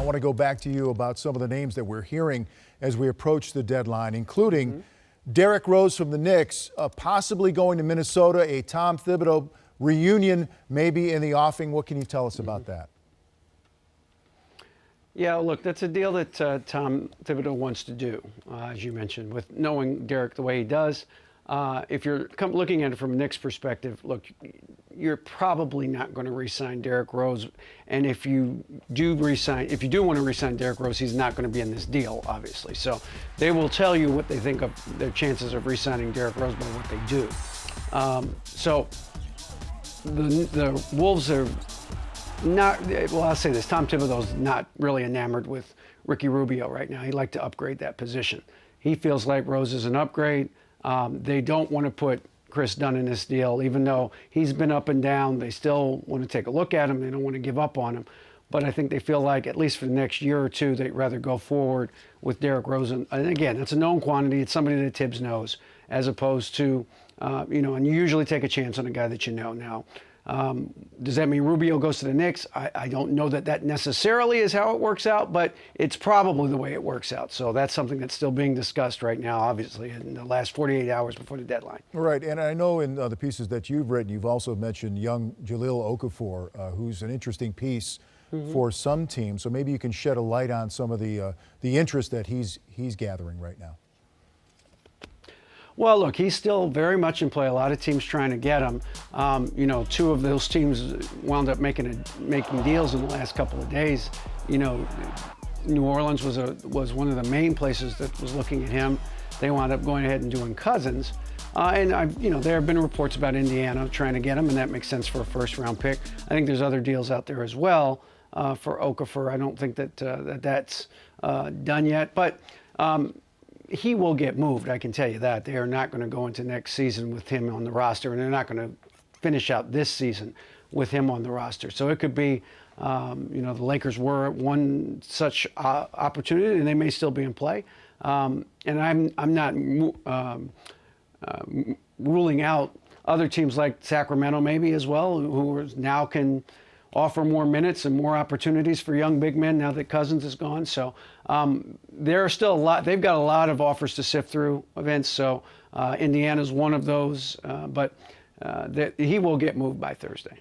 want to go back to you about some of the names that we're hearing as we approach the deadline, including Derrick Rose from the Knicks, possibly going to Minnesota, a Tom Thibodeau reunion maybe in the offing. What can you tell us about that? Yeah, look, that's a deal that Tom Thibodeau wants to do, as you mentioned, with knowing Derrick the way he does. If you're looking at it from a Knicks perspective, look, you're probably not going to re-sign Derrick Rose. And if you do want to re-sign Derrick Rose, he's not going to be in this deal, obviously. So they will tell you what they think of their chances of re-signing Derrick Rose by what they do. So the Wolves are not, well, I'll say this, Tom Thibodeau's not really enamored with Ricky Rubio right now. He'd like to upgrade that position. He feels like Rose is an upgrade. They don't want to put Chris Dunn in this deal, even though he's been up and down. They still want to take a look at him. They don't want to give up on him. But I think they feel like, at least for the next year or two, they'd rather go forward with Derrick Rose. And again, that's a known quantity. It's somebody that Tibbs knows, as opposed to, and you usually take a chance on a guy that you know now. Does that mean Rubio goes to the Knicks? I don't know that necessarily is how it works out, but it's probably the way it works out. So that's something that's still being discussed right now, obviously, in the last 48 hours before the deadline. Right, and I know in the pieces that you've written, you've also mentioned young Jahlil Okafor, who's an interesting piece for some teams. So maybe you can shed a light on some of the interest that he's gathering right now. Well, look, he's still very much in play. A lot of teams trying to get him. Two of those teams wound up making deals in the last couple of days. New Orleans was one of the main places that was looking at him. They wound up going ahead and doing Cousins. There have been reports about Indiana trying to get him, and that makes sense for a first-round pick. I think there's other deals out there as well for Okafor. I don't think that's done yet, but. He will get moved, I can tell you that. They are not going to go into next season with him on the roster, and they're not going to finish out this season with him on the roster. So it could be, the Lakers were one such opportunity, and they may still be in play. And I'm not ruling out other teams like Sacramento maybe as well, who now can offer more minutes and more opportunities for young big men now that Cousins is gone. So there are still a lot. They've got a lot of offers to sift through, Vince. So Indiana's one of those, but he will get moved by Thursday.